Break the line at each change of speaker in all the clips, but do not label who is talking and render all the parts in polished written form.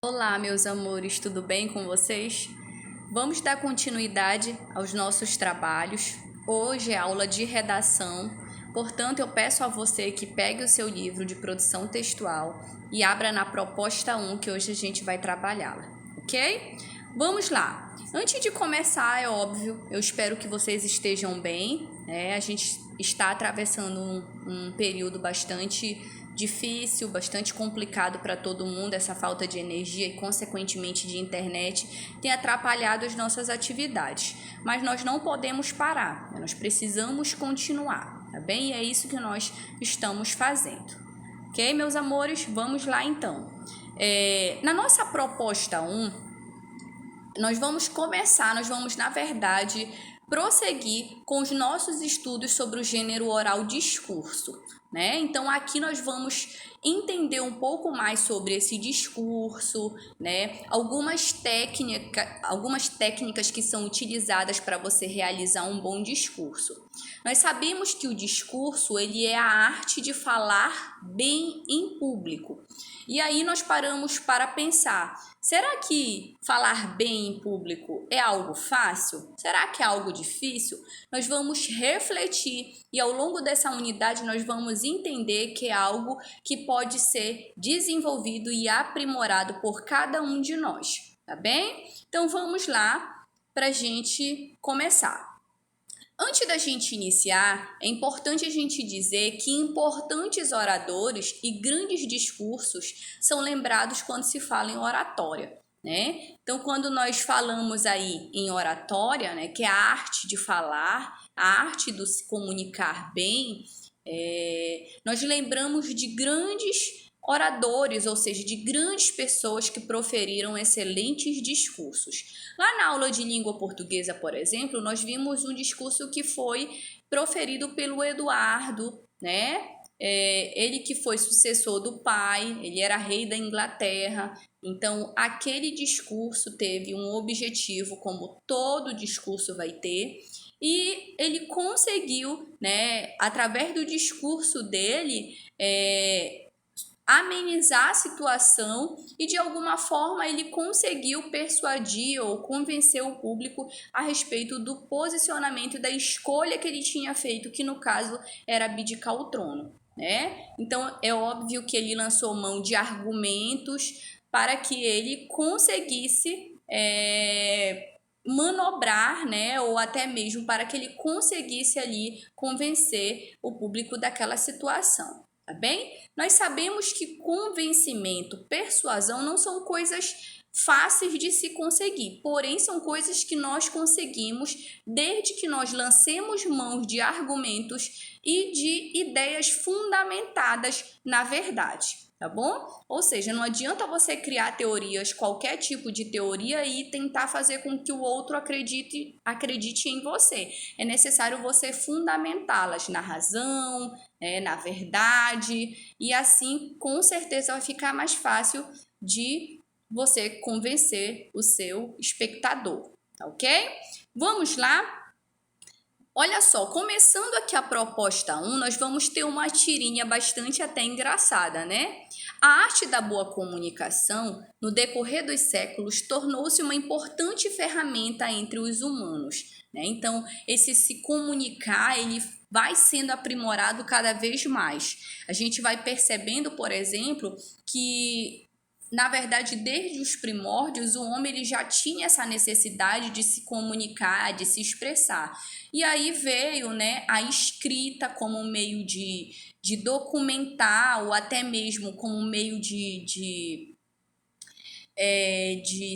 Olá, meus amores, tudo bem com vocês? Vamos dar continuidade aos nossos trabalhos. Hoje é aula de redação, portanto, eu peço a você que pegue o seu livro de produção textual e abra na proposta 1, que hoje a gente vai trabalhá-la, ok? Vamos lá! Antes de começar, é óbvio, eu espero que vocês estejam bem, né? A gente está atravessando um período bastante difícil, bastante complicado para todo mundo. Essa falta de energia e, consequentemente, de internet tem atrapalhado as nossas atividades. Mas nós não podemos parar, né? Nós precisamos continuar, tá bem? E é isso que nós estamos fazendo. Ok, meus amores? Vamos lá, então. Na nossa proposta 1, nós vamos, na verdade, prosseguir com os nossos estudos sobre o gênero oral discurso, né? Então, aqui nós vamos entender um pouco mais sobre esse discurso, né? Algumas técnicas que são utilizadas para você realizar um bom discurso. Nós sabemos que o discurso, ele é a arte de falar bem em público. E aí nós paramos para pensar, será que falar bem em público é algo fácil? Será que é algo difícil? Nós vamos refletir e ao longo dessa unidade nós vamos entender que é algo que pode ser desenvolvido e aprimorado por cada um de nós, tá bem? Então vamos lá para a gente começar. Antes da gente iniciar, é importante a gente dizer que importantes oradores e grandes discursos são lembrados quando se fala em oratória, né? Então, quando nós falamos aí em oratória, né, que é a arte de falar, a arte de se comunicar bem, nós lembramos de grandes oradores, ou seja, de grandes pessoas que proferiram excelentes discursos. Lá na aula de língua portuguesa, por exemplo, nós vimos um discurso que foi proferido pelo Eduardo, né? Ele que foi sucessor do pai, ele era rei da Inglaterra, então aquele discurso teve um objetivo, como todo discurso vai ter, e ele conseguiu, né, através do discurso dele, amenizar a situação e de alguma forma ele conseguiu persuadir ou convencer o público a respeito do posicionamento e da escolha que ele tinha feito, que no caso era abdicar o trono, né? Então é óbvio que ele lançou mão de argumentos para que ele conseguisse manobrar, né, ou até mesmo para que ele conseguisse ali convencer o público daquela situação. Tá bem? Nós sabemos que convencimento, persuasão não são coisas fáceis de se conseguir, porém são coisas que nós conseguimos desde que nós lancemos mãos de argumentos e de ideias fundamentadas na verdade. Tá bom? Ou seja, não adianta você criar teorias, qualquer tipo de teoria, e tentar fazer com que o outro acredite em você. É necessário você fundamentá-las na razão, na verdade, e assim com certeza vai ficar mais fácil de você convencer o seu espectador, tá ok? Vamos lá? Olha só, começando aqui a proposta 1, nós vamos ter uma tirinha bastante até engraçada, né? A arte da boa comunicação, no decorrer dos séculos, tornou-se uma importante ferramenta entre os humanos, né? Então, esse se comunicar, ele vai sendo aprimorado cada vez mais. A gente vai percebendo, por exemplo, que na verdade, desde os primórdios, o homem ele já tinha essa necessidade de se comunicar, de se expressar. E aí veio, né, a escrita como um meio de documentar, ou até mesmo como um meio de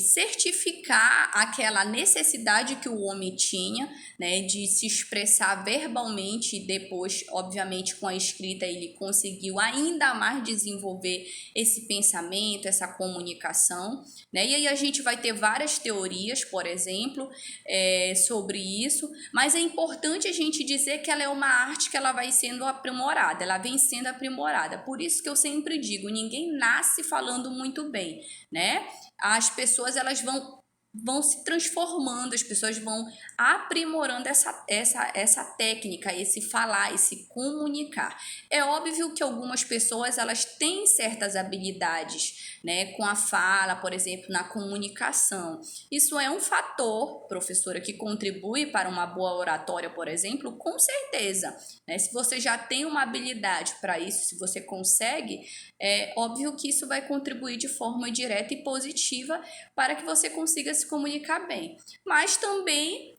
certificar aquela necessidade que o homem tinha, né, de se expressar verbalmente, e depois, obviamente, com a escrita ele conseguiu ainda mais desenvolver esse pensamento, essa comunicação, né? E aí a gente vai ter várias teorias, por exemplo, sobre isso, mas é importante a gente dizer que ela é uma arte que ela vai sendo aprimorada, ela vem sendo aprimorada. Por isso que eu sempre digo, ninguém nasce falando muito bem, né? As pessoas elas vão vão se transformando, as pessoas vão aprimorando essa técnica, esse falar, esse comunicar. É óbvio que algumas pessoas elas têm certas habilidades, né, com a fala, por exemplo, na comunicação. Isso é um fator, professora, que contribui para uma boa oratória, por exemplo, com certeza, né? Se você já tem uma habilidade para isso, se você consegue, é óbvio que isso vai contribuir de forma direta e positiva para que você consiga se comunicar bem. Mas também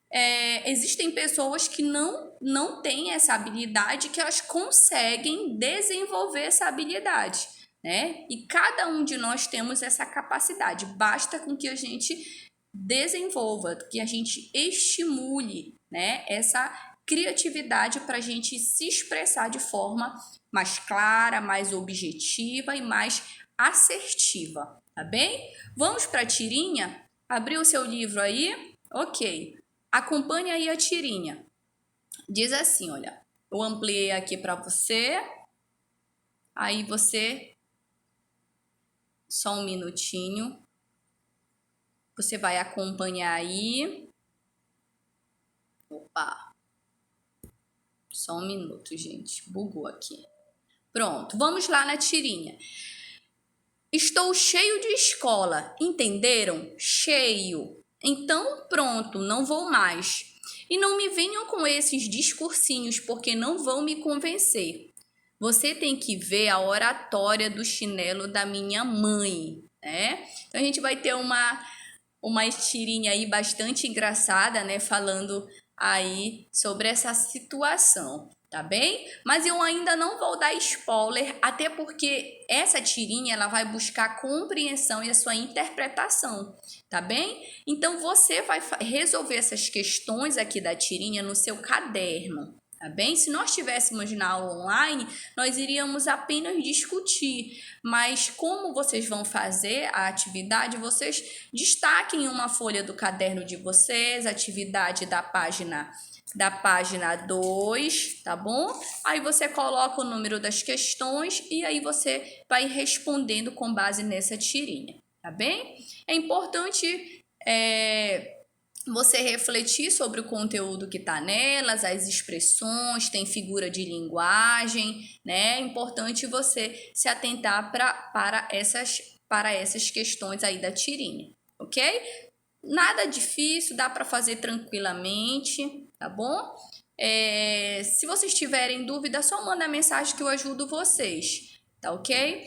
existem pessoas que não têm essa habilidade, que elas conseguem desenvolver essa habilidade, né? E cada um de nós temos essa capacidade, basta com que a gente desenvolva, que a gente estimule, né, essa criatividade para a gente se expressar de forma mais clara, mais objetiva e mais assertiva, tá bem? Vamos para a tirinha? Abriu o seu livro aí? Ok. Acompanhe aí a tirinha. Diz assim, olha, eu ampliei aqui para você. Aí você, só um minutinho. Você vai acompanhar aí. Opa. Só um minuto, gente. Bugou aqui. Pronto, vamos lá na tirinha. Estou cheio de escola, entenderam? Cheio. Então, pronto, não vou mais. E não me venham com esses discursinhos, porque não vão me convencer. Você tem que ver a oratória do chinelo da minha mãe, né? Então, a gente vai ter uma tirinha aí bastante engraçada, né? Falando aí sobre essa situação, tá bem? Mas eu ainda não vou dar spoiler, até porque essa tirinha ela vai buscar a compreensão e a sua interpretação, tá bem? Então você vai resolver essas questões aqui da tirinha no seu caderno, tá bem? Se nós estivéssemos na aula online, nós iríamos apenas discutir, mas como vocês vão fazer a atividade, vocês destaquem uma folha do caderno de vocês, atividade da página 2, tá bom? Aí você coloca o número das questões e aí você vai respondendo com base nessa tirinha, tá bem? É importante você refletir sobre o conteúdo que está nelas, as expressões, tem figura de linguagem, né? É importante você se atentar para essas questões aí da tirinha, ok? Nada difícil, dá para fazer tranquilamente, tá bom? Se vocês tiverem dúvida, só manda mensagem que eu ajudo vocês, tá ok?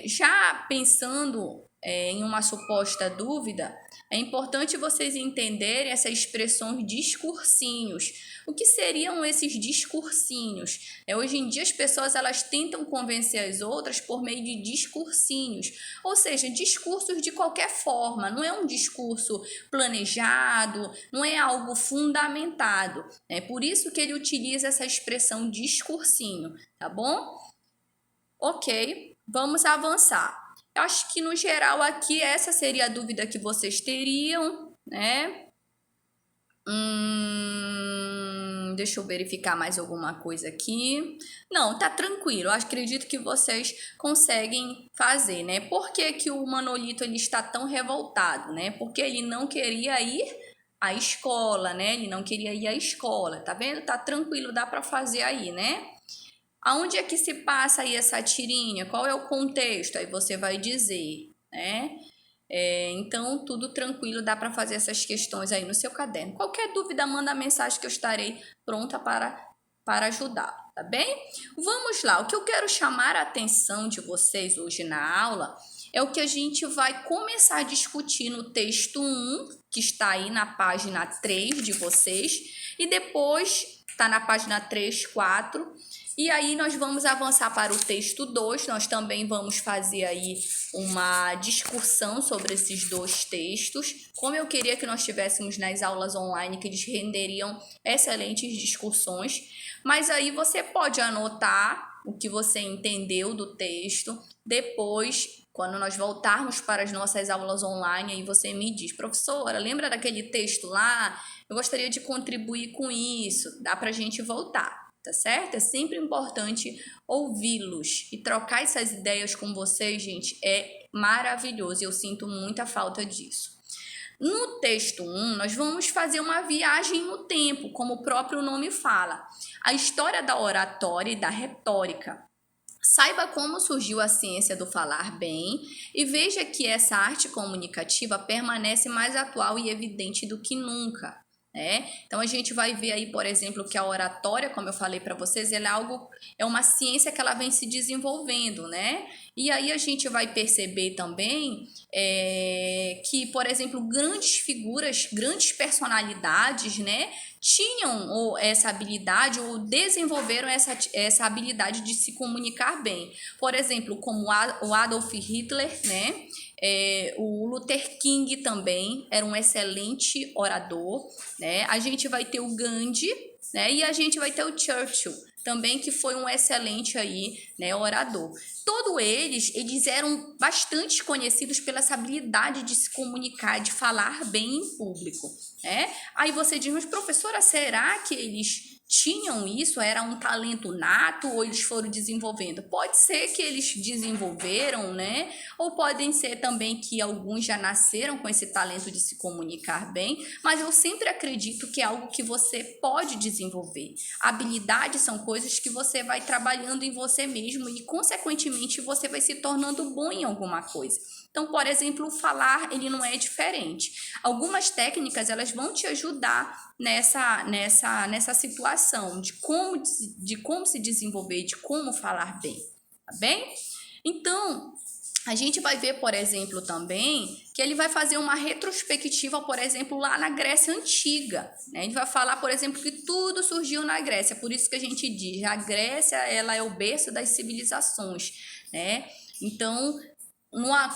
Já pensando em uma suposta dúvida, é importante vocês entenderem essas expressões discursinhos. O que seriam esses discursinhos? Hoje em dia as pessoas elas tentam convencer as outras por meio de discursinhos, ou seja, discursos de qualquer forma, não é um discurso planejado, não é algo fundamentado. É por isso que ele utiliza essa expressão discursinho, tá bom? Ok, vamos avançar. Eu acho que no geral aqui essa seria a dúvida que vocês teriam, né? Deixa eu verificar mais alguma coisa aqui. Não, tá tranquilo. Eu acredito que vocês conseguem fazer, né? Por que que o Manolito ele está tão revoltado, né? Porque ele não queria ir à escola, né? Ele não queria ir à escola, tá vendo? Tá tranquilo, dá para fazer aí, né? Aonde é que se passa aí essa tirinha? Qual é o contexto? Aí você vai dizer, né? Então, tudo tranquilo, dá para fazer essas questões aí no seu caderno. Qualquer dúvida, manda mensagem que eu estarei pronta para ajudar, tá bem? Vamos lá, o que eu quero chamar a atenção de vocês hoje na aula é o que a gente vai começar a discutir no texto 1, que está aí na página 3 de vocês, e depois está na página 3, 4, e aí nós vamos avançar para o texto 2, nós também vamos fazer aí uma discussão sobre esses dois textos. Como eu queria que nós tivéssemos nas aulas online, que eles renderiam excelentes discussões, mas aí você pode anotar o que você entendeu do texto, depois, quando nós voltarmos para as nossas aulas online, aí você me diz, professora, lembra daquele texto lá? Eu gostaria de contribuir com isso, dá para a gente voltar. Tá certo? É sempre importante ouvi-los e trocar essas ideias com vocês, gente, é maravilhoso. Eu sinto muita falta disso. No texto 1, nós vamos fazer uma viagem no tempo, como o próprio nome fala. A história da oratória e da retórica. Saiba como surgiu a ciência do falar bem e veja que essa arte comunicativa permanece mais atual e evidente do que nunca. Então a gente vai ver aí, por exemplo, que a oratória, como eu falei para vocês, é uma ciência que ela vem se desenvolvendo, né? E aí a gente vai perceber também que, por exemplo, grandes figuras, grandes personalidades, né, tinham essa habilidade ou desenvolveram essa habilidade de se comunicar bem. Por exemplo, como o Adolf Hitler, né? O Luther King também era um excelente orador, né? A gente vai ter o Gandhi, né? E a gente vai ter o Churchill também, que foi um excelente aí, né, orador. Todos eles eram bastante conhecidos pela essa habilidade de se comunicar, de falar bem em público, né? Aí você diz, mas professora, será que eles tinham isso? Era um talento nato ou eles foram desenvolvendo? Pode ser que eles desenvolveram, né? Ou podem ser também que alguns já nasceram com esse talento de se comunicar bem, mas eu sempre acredito que é algo que você pode desenvolver. Habilidades são coisas que você vai trabalhando em você mesmo e, consequentemente, você vai se tornando bom em alguma coisa. Então, por exemplo, o falar, ele não é diferente. Algumas técnicas, elas vão te ajudar nessa situação de como se desenvolver, de como falar bem, tá bem? Então, a gente vai ver, por exemplo, também que ele vai fazer uma retrospectiva, por exemplo, lá na Grécia Antiga, né? Ele vai falar, por exemplo, que tudo surgiu na Grécia, por isso que a gente diz, a Grécia, ela é o berço das civilizações, né? Então,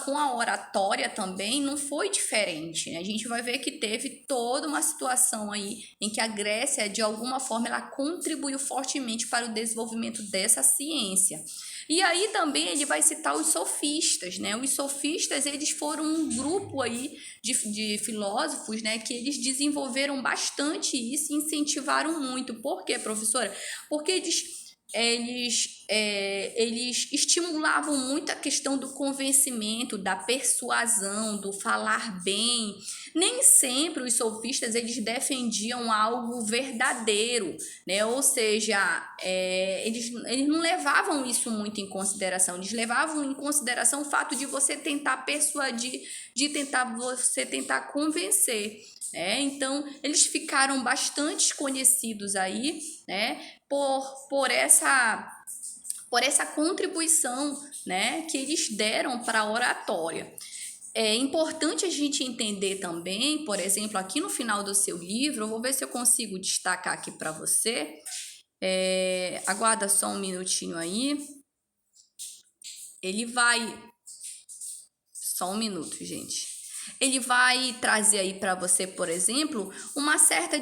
com a oratória também não foi diferente, né? A gente vai ver que teve toda uma situação aí em que a Grécia, de alguma forma, ela contribuiu fortemente para o desenvolvimento dessa ciência. E aí também ele vai citar os sofistas, né? Os sofistas, eles foram um grupo aí de filósofos, né? Que eles desenvolveram bastante isso e incentivaram muito. Por quê, professora? Porque eles estimulavam muito a questão do convencimento, da persuasão, do falar bem. Nem sempre os sofistas eles defendiam algo verdadeiro, né? Ou seja, eles não levavam isso muito em consideração. Eles levavam em consideração o fato de você tentar persuadir, você tentar convencer. Então, eles ficaram bastante conhecidos aí, né, por essa contribuição, né, que eles deram para a oratória. É importante a gente entender também, por exemplo, aqui no final do seu livro, eu vou ver se eu consigo destacar aqui para você. Aguarda só um minutinho aí. Ele vai... Só um minuto, gente. Ele vai trazer aí para você, por exemplo, uma certa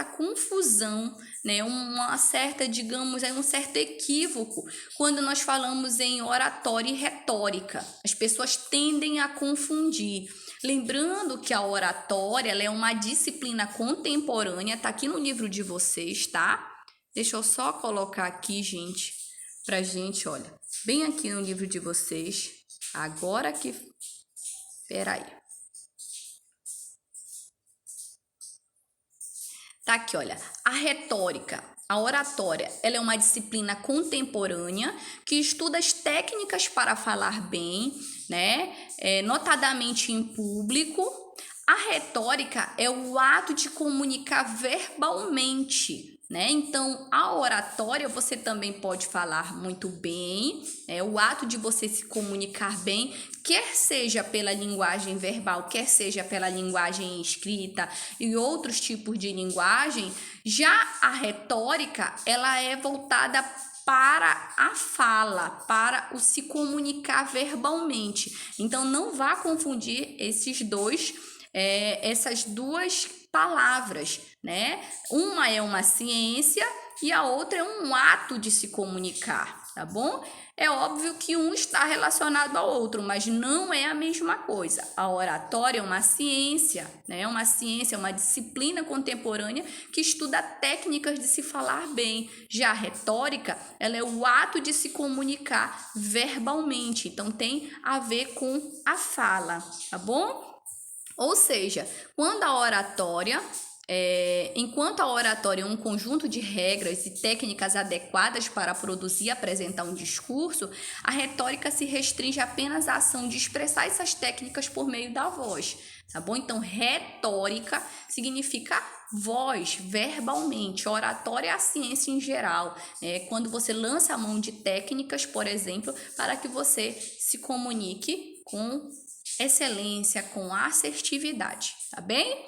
confusão, né? Uma certa, digamos, um certo equívoco quando nós falamos em oratória e retórica. As pessoas tendem a confundir. Lembrando que a oratória ela é uma disciplina contemporânea, tá aqui no livro de vocês, tá? Deixa eu só colocar aqui, gente, pra gente, olha, bem aqui no livro de vocês. Agora que... Peraí. Tá aqui, olha. A retórica, a oratória, ela é uma disciplina contemporânea que estuda as técnicas para falar bem, né? Notadamente em público. A retórica é o ato de comunicar verbalmente, né? Então, a oratória você também pode falar muito bem, o ato de você se comunicar bem, quer seja pela linguagem verbal, quer seja pela linguagem escrita e outros tipos de linguagem. Já a retórica, ela é voltada para a fala, para o se comunicar verbalmente. Então, não vá confundir essas duas palavras, né? Uma é uma ciência e a outra é um ato de se comunicar, tá bom? É óbvio que um está relacionado ao outro, mas não é a mesma coisa. A oratória é uma ciência, né? Uma ciência, uma disciplina contemporânea que estuda técnicas de se falar bem. Já a retórica, ela é o ato de se comunicar verbalmente, então tem a ver com a fala, tá bom? Ou seja, quando a oratória, enquanto a oratória é um conjunto de regras e técnicas adequadas para produzir e apresentar um discurso, a retórica se restringe apenas à ação de expressar essas técnicas por meio da voz, tá bom? Então, retórica significa voz, verbalmente. Oratória é a ciência em geral, quando você lança a mão de técnicas, por exemplo, para que você se comunique com excelência, com assertividade, tá bem?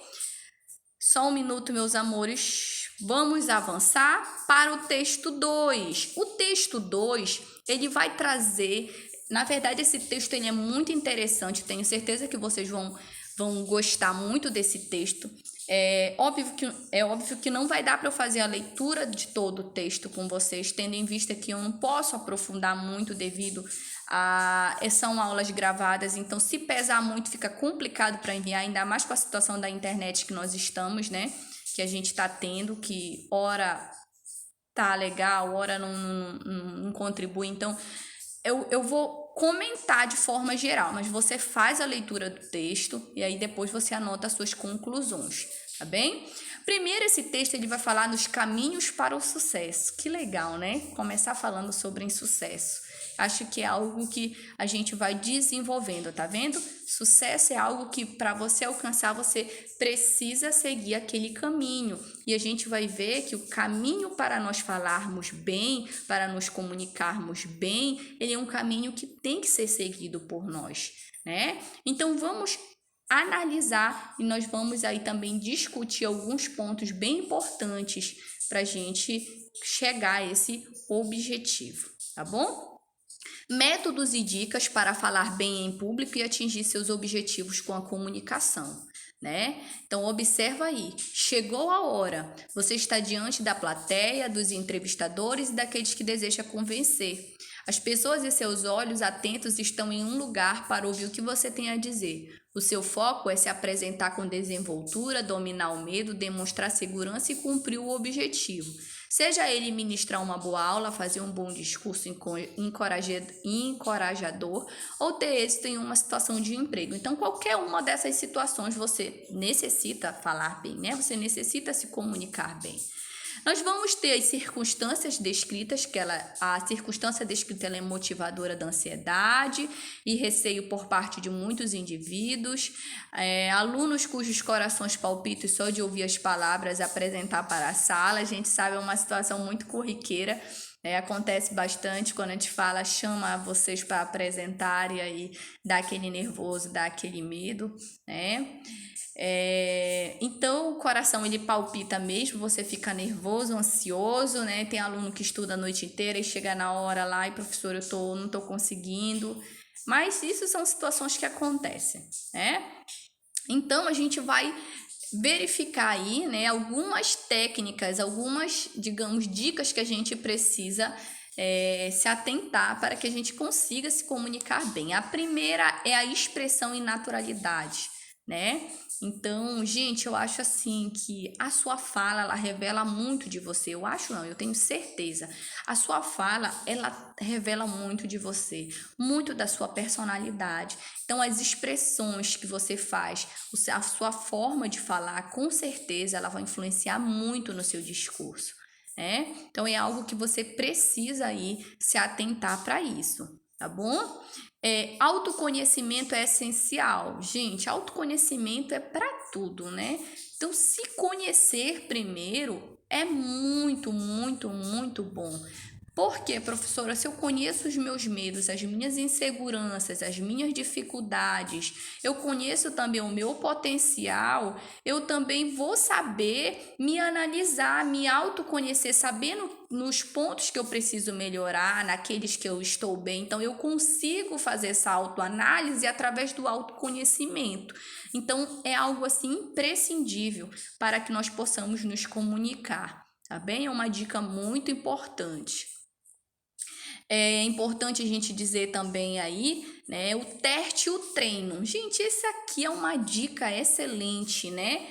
Só um minuto, meus amores. Vamos avançar para o texto 2. O texto 2, ele vai trazer... Na verdade, esse texto ele é muito interessante. Tenho certeza que vocês vão gostar muito desse texto. É óbvio que não vai dar para eu fazer a leitura de todo o texto com vocês, tendo em vista que eu não posso aprofundar muito devido a... São aulas gravadas, então se pesar muito fica complicado para enviar, ainda mais com a situação da internet que nós estamos, né? Que a gente está tendo, que ora tá legal, ora não contribui. Então, eu vou comentar de forma geral, mas você faz a leitura do texto e aí depois você anota as suas conclusões, tá bem? Primeiro, esse texto ele vai falar nos caminhos para o sucesso. Que legal, né? Começar falando sobre insucesso. Acho que é algo que a gente vai desenvolvendo, tá vendo? Sucesso é algo que para você alcançar, você precisa seguir aquele caminho. E a gente vai ver que o caminho para nós falarmos bem, para nos comunicarmos bem, ele é um caminho que tem que ser seguido por nós, né? Então, vamos analisar e nós vamos aí também discutir alguns pontos bem importantes para a gente chegar a esse objetivo, tá bom? Métodos e dicas para falar bem em público e atingir seus objetivos com a comunicação, né? Então, observa aí, chegou a hora, você está diante da plateia, dos entrevistadores e daqueles que deseja convencer. As pessoas e seus olhos atentos estão em um lugar para ouvir o que você tem a dizer. O seu foco é se apresentar com desenvoltura, dominar o medo, demonstrar segurança e cumprir o objetivo. Seja ele ministrar uma boa aula, fazer um bom discurso encorajador ou ter êxito em uma situação de emprego. Então, qualquer uma dessas situações você necessita falar bem, né? Você necessita se comunicar bem. Nós vamos ter as circunstâncias descritas, a circunstância descrita ela é motivadora da ansiedade e receio por parte de muitos indivíduos, alunos cujos corações palpitam só de ouvir as palavras apresentar para a sala. A gente sabe, é uma situação muito corriqueira, acontece bastante quando a gente fala, chama vocês para apresentar e aí dá aquele nervoso, dá aquele medo, né? Então o coração ele palpita mesmo, você fica nervoso, ansioso, né? Tem aluno que estuda a noite inteira e chega na hora lá e professor, não tô conseguindo, mas isso são situações que acontecem, né? Então a gente vai verificar aí, né, algumas técnicas, algumas, digamos, dicas que a gente precisa se atentar para que a gente consiga se comunicar bem. A primeira é a expressão e naturalidade, né? Então, gente, eu acho assim que a sua fala, ela revela muito de você. Eu acho não, eu tenho certeza. A sua fala, ela revela muito de você, muito da sua personalidade. Então, as expressões que você faz, a sua forma de falar, com certeza, ela vai influenciar muito no seu discurso, né? Então, é algo que você precisa aí se atentar para isso, tá bom? Autoconhecimento é essencial. Gente, autoconhecimento é para tudo, né? Então, se conhecer primeiro é muito, muito, muito bom. Por quê, professora? Se eu conheço os meus medos, as minhas inseguranças, as minhas dificuldades, eu conheço também o meu potencial, eu também vou saber me analisar, me autoconhecer, sabendo nos pontos que eu preciso melhorar, naqueles que eu estou bem. Então, eu consigo fazer essa autoanálise através do autoconhecimento. Então, é algo assim imprescindível para que nós possamos nos comunicar, tá bem? É uma dica muito importante. É importante a gente dizer também aí, né, o teste e o treino. Gente, esse aqui é uma dica excelente, né?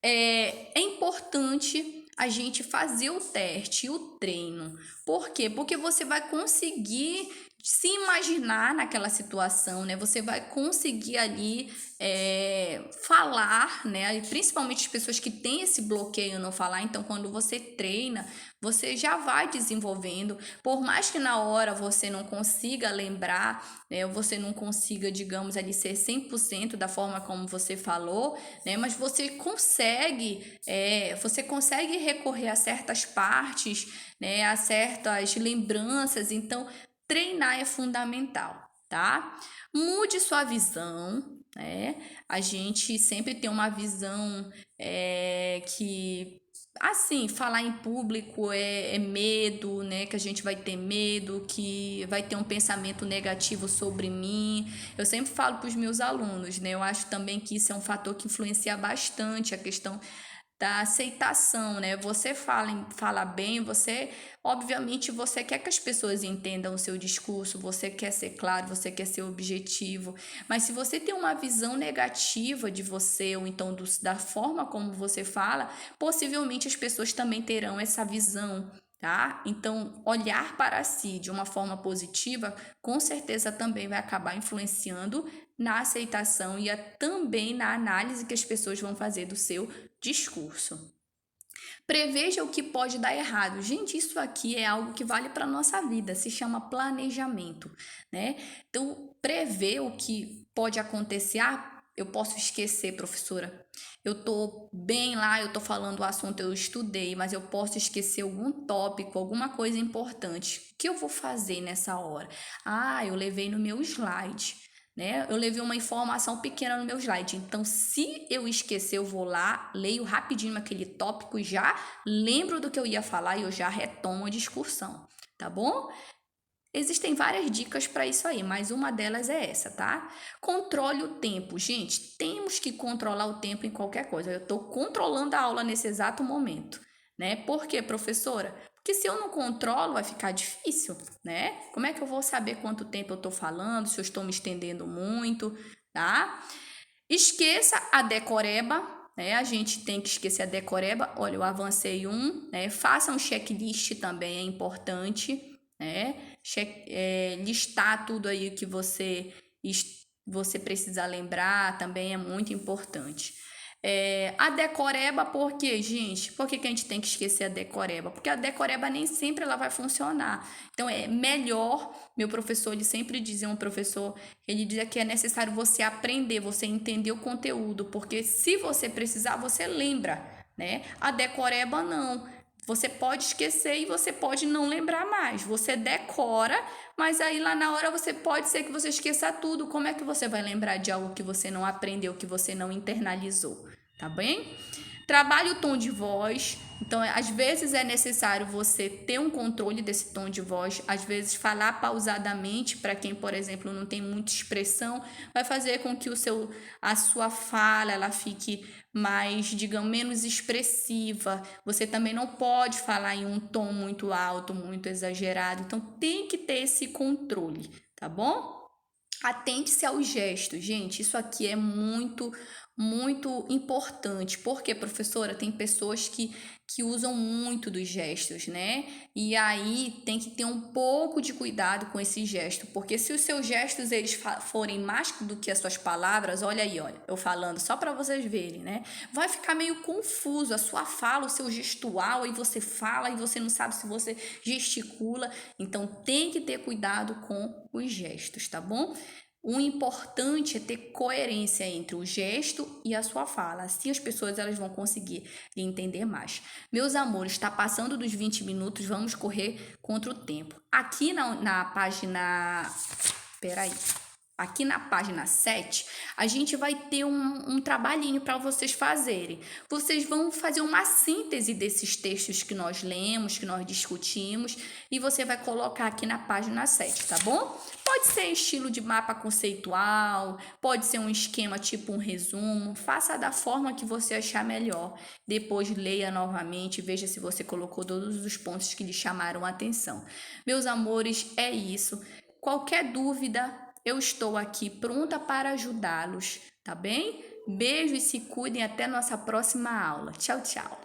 É importante a gente fazer o teste e o treino. Por quê? Porque você vai conseguir se imaginar naquela situação, né? Você vai conseguir ali falar, né? Principalmente as pessoas que têm esse bloqueio não falar. Então, quando você treina, você já vai desenvolvendo. Por mais que na hora você não consiga lembrar, né? Você não consiga, digamos, ali ser 100% da forma como você falou, né? Mas você consegue recorrer a certas partes, né? A certas lembranças. Então, treinar é fundamental, tá? Mude sua visão, né? A gente sempre tem uma visão que, assim, falar em público é medo, né? Que a gente vai ter medo, que vai ter um pensamento negativo sobre mim. Eu sempre falo para os meus alunos, né? Eu acho também que isso é um fator que influencia bastante a questão da aceitação, né? Você fala bem, obviamente, você quer que as pessoas entendam o seu discurso, você quer ser claro, você quer ser objetivo, mas se você tem uma visão negativa de você, ou então da forma como você fala, possivelmente as pessoas também terão essa visão, tá? Então, olhar para si de uma forma positiva, com certeza também vai acabar influenciando na aceitação e também na análise que as pessoas vão fazer do seu discurso. Preveja o que pode dar errado. Gente, isso aqui é algo que vale para a nossa vida, se chama planejamento, né? Então, prever o que pode acontecer. Ah, eu posso esquecer, professora. Eu tô bem lá, eu tô falando o assunto, eu estudei, mas eu posso esquecer algum tópico, alguma coisa importante. O que eu vou fazer nessa hora? Ah, eu levei no meu slide, né? Eu levei uma informação pequena no meu slide. Então, se eu esquecer, eu vou lá, leio rapidinho aquele tópico, já lembro do que eu ia falar e eu já retomo a discussão, tá bom? Existem várias dicas para isso aí, mas uma delas é essa, tá? Controle o tempo. Gente, temos que controlar o tempo em qualquer coisa. Eu estou controlando a aula nesse exato momento, né? Por quê, professora? Porque se eu não controlo, vai ficar difícil, né? Como é que eu vou saber quanto tempo eu estou falando, se eu estou me estendendo muito, tá? Esqueça a decoreba, né? A gente tem que esquecer a decoreba. Olha, eu avancei né? Faça um checklist também, é importante, né? Listar tudo aí que você precisa lembrar também é muito importante. A decoreba, por quê, gente? Por que a gente tem que esquecer a decoreba? Porque a decoreba nem sempre ela vai funcionar. Então, é melhor, meu professor, ele sempre dizia, ele dizia que é necessário você aprender, você entender o conteúdo, porque se você precisar, você lembra, né? A decoreba, não. Você pode esquecer e você pode não lembrar mais. Você decora, mas aí lá na hora pode ser que você esqueça tudo. Como é que você vai lembrar de algo que você não aprendeu, que você não internalizou? Tá bem? Trabalhe o tom de voz. Então, às vezes é necessário você ter um controle desse tom de voz. Às vezes, falar pausadamente, para quem, por exemplo, não tem muita expressão, vai fazer com que a sua fala ela fique mais, digamos, menos expressiva. Você também não pode falar em um tom muito alto, muito exagerado. Então, tem que ter esse controle, tá bom? Atente-se aos gestos, gente. Isso aqui é muito importante. Porque, professora, tem pessoas que usam muito dos gestos, né? E aí tem que ter um pouco de cuidado com esse gesto, porque se os seus gestos eles forem mais do que as suas palavras, olha aí, olha, eu falando só para vocês verem, né? Vai ficar meio confuso a sua fala, o seu gestual, aí você fala e você não sabe se você gesticula. Então tem que ter cuidado com os gestos, tá bom? O importante é ter coerência entre o gesto e a sua fala. Assim as pessoas elas vão conseguir entender mais. Meus amores, está passando dos 20 minutos, vamos correr contra o tempo. Aqui na página... Peraí. Aqui na página 7, a gente vai ter um trabalhinho para vocês fazerem. Vocês vão fazer uma síntese desses textos que nós lemos, que nós discutimos, e você vai colocar aqui na página 7, tá bom? Pode ser estilo de mapa conceitual, pode ser um esquema tipo um resumo, faça da forma que você achar melhor. Depois leia novamente, veja se você colocou todos os pontos que lhe chamaram a atenção. Meus amores, é isso. Qualquer dúvida, eu estou aqui pronta para ajudá-los, tá bem? Beijo e se cuidem até nossa próxima aula. Tchau, tchau.